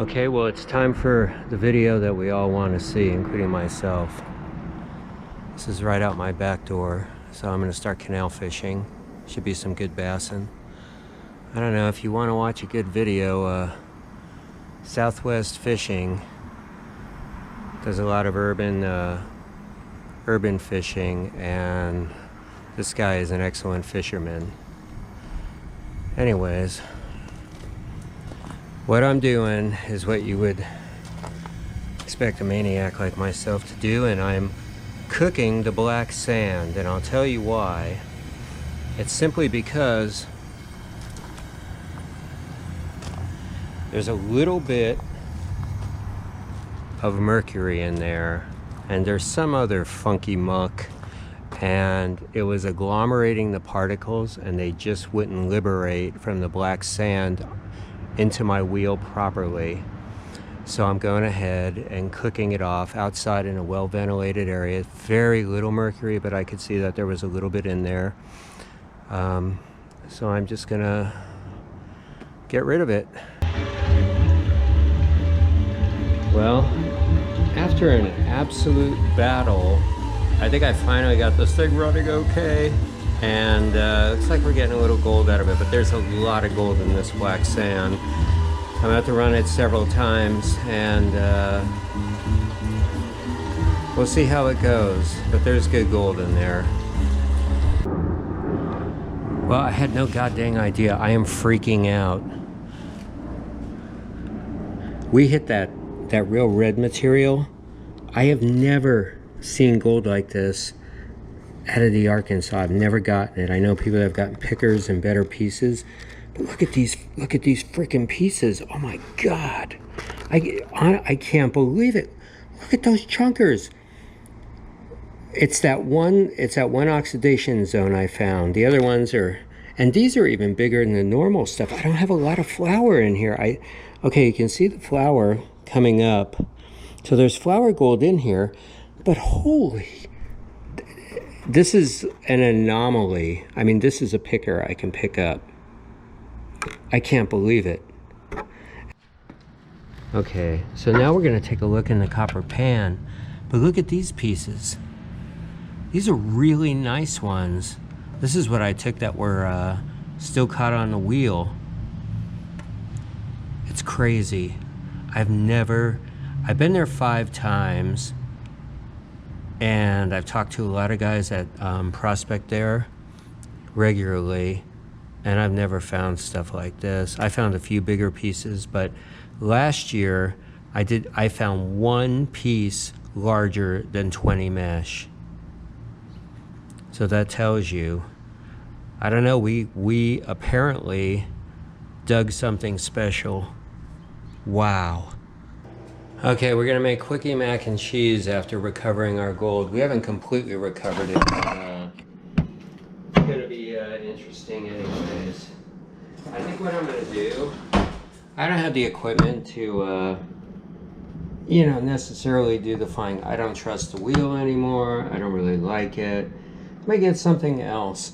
Okay, well, it's time for the video that we all want to see, including myself. This is right out my back door, so I'm going to start canal fishing. Should be some good bassin'. I don't know, if you want to watch a good video, Southwest Fishing does a lot of urban fishing, and this guy is an excellent fisherman. Anyways, what I'm doing is what you would expect a maniac like myself to do, and I'm cooking the black sand, and I'll tell you why. It's simply because there's a little bit of mercury in there, and there's some other funky muck, and it was agglomerating the particles, and they just wouldn't liberate from the black sand into my wheel properly. So I'm going ahead and cooking it off outside in a well-ventilated area. Very little mercury, but I could see that there was a little bit in there. So I'm just gonna get rid of it. Well, after an absolute battle, I think I finally got this thing running okay. And looks like we're getting a little gold out of it, but there's a lot of gold in this black sand. I'm gonna have to run it several times, and we'll see how it goes, but there's good gold in there. Well, I had no goddamn idea. I am freaking out. We hit that real red material. I have never seen gold like this out of the Arkansas. I've never gotten it. I know people that have gotten pickers and better pieces, but look at these freaking pieces. Oh my God. I can't believe it. Look at those chunkers. It's that one oxidation zone I found. The other ones are, and these are even bigger than the normal stuff. I don't have a lot of flour in here. Okay, you can see the flour coming up. So there's flour gold in here, but holy, this is an anomaly. I mean, this is a picker I can pick up. I can't believe it. Okay, so now we're gonna take a look in the copper pan. But look at these pieces. These are really nice ones. This is what I took that were still caught on the wheel. It's crazy. I've been there 5 times. And I've talked to a lot of guys that prospect there regularly, and I've never found stuff like this. I found a few bigger pieces, but last year I found one piece larger than 20 mesh. So that tells you, I don't know, we apparently dug something special. Wow. Okay, we're gonna make quickie mac and cheese after recovering our gold. We haven't completely recovered it, but it's gonna be interesting anyways. I think what I'm gonna do, I don't have the equipment to, necessarily do the flying. I don't trust the wheel anymore. I don't really like it. I might get something else.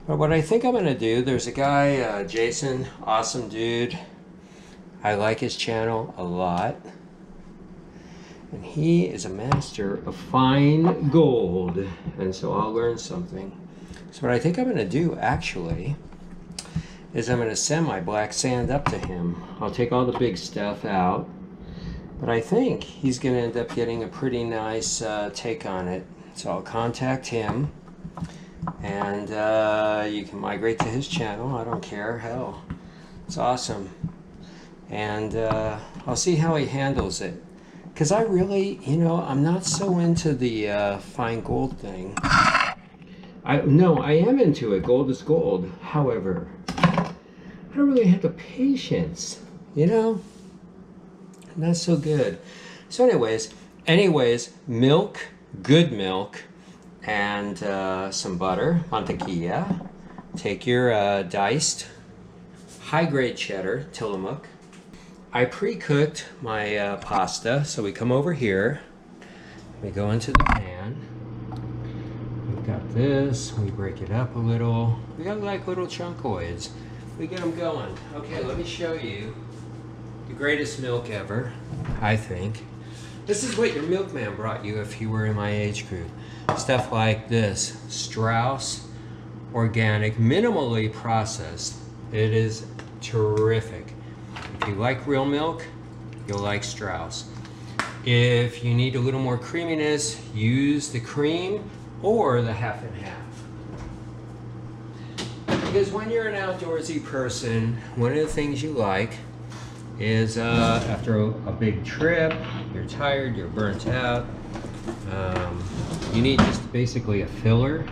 But what I think I'm gonna do, there's a guy, Jason, awesome dude. I like his channel a lot. And he is a master of fine gold, and so I'll learn something. So what I think I'm gonna do, actually, is I'm gonna send my black sand up to him. I'll take all the big stuff out, but I think he's gonna end up getting a pretty nice take on it. So I'll contact him, and you can migrate to his channel. I don't care, hell, it's awesome. And I'll see how he handles it. Because I really, I'm not so into the fine gold thing. No, I am into it. Gold is gold. However, I don't really have the patience, Not so good. So anyways, milk, good milk, and some butter, mantequilla. Take your diced high-grade cheddar, Tillamook. I pre-cooked my pasta, so we come over here, we go into the pan, we've got this, we break it up a little, we got like little chunkoids, we get them going. Okay, let me show you the greatest milk ever, I think. This is what your milkman brought you if you were in my age group. Stuff like this, Straus organic, minimally processed. It is terrific. If you like real milk, you'll like Straus. If you need a little more creaminess, use the cream or the half and half. Because when you're an outdoorsy person, one of the things you like is after a big trip, you're tired, you're burnt out, you need just basically a filler.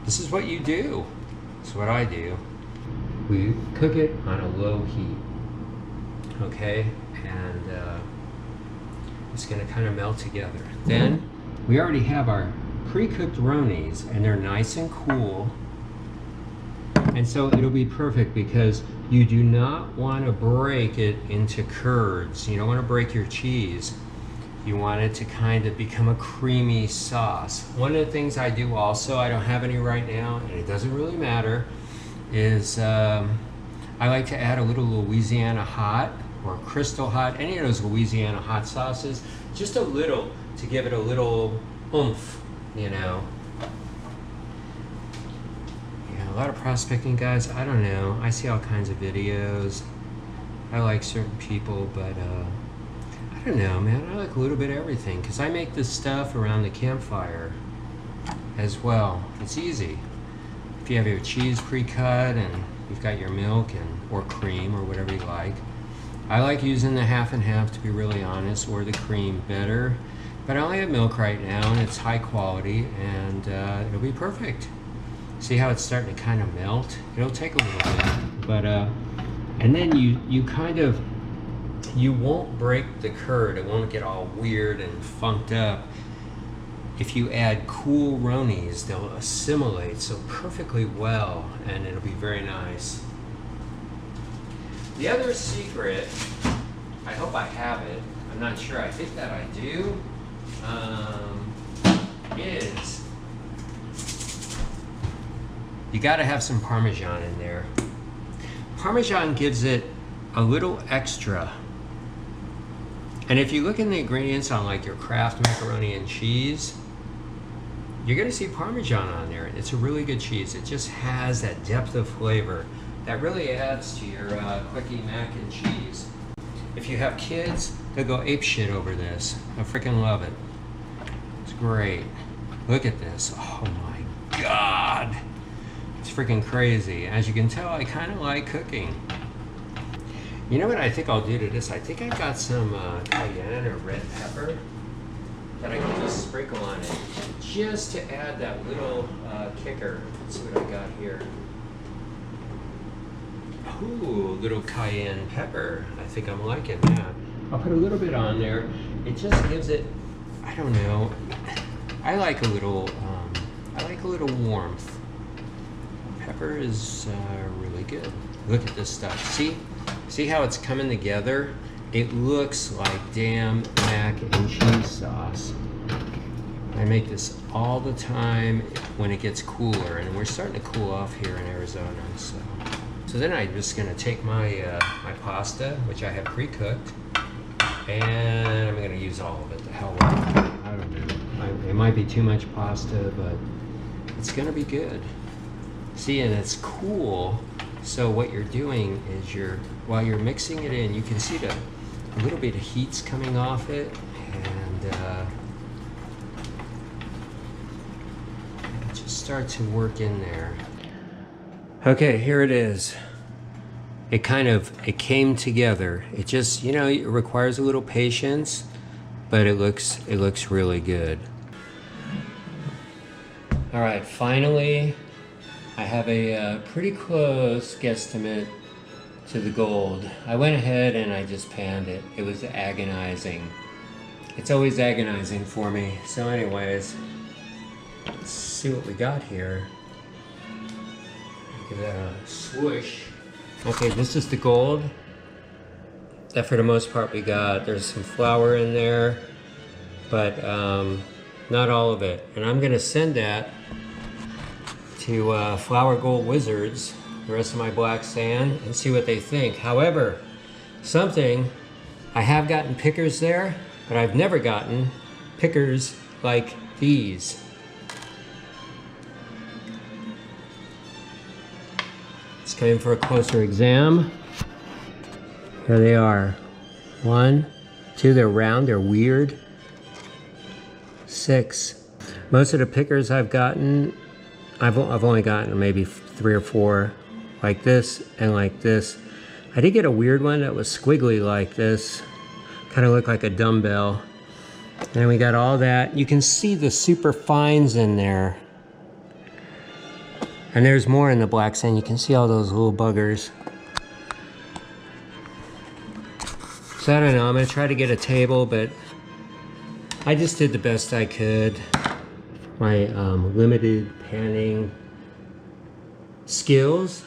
This is what you do. It's what I do. We cook it on a low heat, okay? And it's gonna kind of melt together. Then we already have our pre-cooked Ronies, and they're nice and cool. And so it'll be perfect because you do not want to break it into curds. You don't want to break your cheese. You want it to kind of become a creamy sauce. One of the things I do also, I don't have any right now, and it doesn't really matter, is I like to add a little Louisiana hot or Crystal hot, any of those Louisiana hot sauces, just a little to give it a little oomph, you know. Yeah, a lot of prospecting guys, I don't know. I see all kinds of videos. I like certain people, but I don't know, man. I like a little bit of everything because I make this stuff around the campfire as well. It's easy. If you have your cheese pre-cut and you've got your milk and or cream or whatever you like. I like using the half and half, to be really honest, or the cream better. But I only have milk right now, and it's high quality, and it'll be perfect. See how it's starting to kind of melt? It'll take a little bit, but and then you kind of, you won't break the curd. It won't get all weird and funked up. If you add cool Ronies, they'll assimilate so perfectly well, and it'll be very nice. The other secret, I hope I have it, I'm not sure, I think that I do, is you gotta have some Parmesan in there. Parmesan gives it a little extra. And if you look in the ingredients on like your Kraft macaroni and cheese, you're gonna see Parmesan on there. It's a really good cheese. It just has that depth of flavor that really adds to your quickie mac and cheese. If you have kids, they'll go apeshit over this. I freaking love it. It's great. Look at this. Oh my God. It's freaking crazy. As you can tell, I kind of like cooking. You know what I think I'll do to this? I think I've got some cayenne or red pepper that I can just sprinkle on it just to add that little kicker. Let's see what I got here. Ooh, little cayenne pepper. I think I'm liking that. I'll put a little bit on there. It just gives it, I don't know. I like a little warmth. Pepper is really good. Look at this stuff. See how it's coming together? It looks like damn mac and cheese sauce. I make this all the time when it gets cooler, and we're starting to cool off here in Arizona. So then I'm just gonna take my my pasta, which I have pre-cooked, and I'm gonna use all of it. The hell with it. I don't know. It might be too much pasta, but it's gonna be good. See, and it's cool. So what you're doing is while you're mixing it in, you can see a little bit of heat's coming off it, and just start to work in there. Okay, here it is. It came together. It just, you know, it requires a little patience, but it looks really good. All right, finally, I have a pretty close guesstimate to the gold. I went ahead and I just panned it. It was agonizing. It's always agonizing for me. So anyways, let's see what we got here. Give that a swoosh. Okay, this is the gold that for the most part we got. There's some flour in there, but not all of it. And I'm gonna send that to Flour Gold Wizards the rest of my black sand and see what they think. However, I have gotten pickers there, but I've never gotten pickers like these. Let's come in for a closer exam. Here they are. 1, 2, they're round, they're weird. 6. Most of the pickers I've gotten, I've only gotten maybe 3 or 4 like this and like this. I did get a weird one that was squiggly like this, kind of looked like a dumbbell. And we got all that. You can see the super fines in there. And there's more in the black sand. You can see all those little buggers. So I don't know, I'm gonna try to get a table, but I just did the best I could. My limited panning skills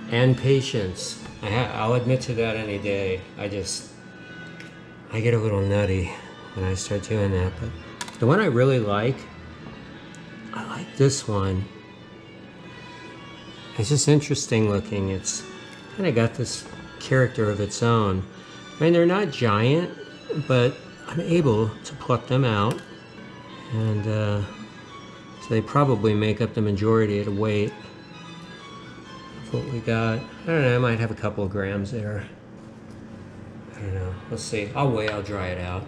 and patience. I'll admit to that any day. I get a little nutty when I start doing that. But the one I really like, I like this one. It's just interesting looking. It's kind of got this character of its own. I mean, they're not giant, but I'm able to pluck them out. And so they probably make up the majority of the weight of what we got. I don't know, I might have a couple of grams there. I don't know, let's see. I'll dry it out.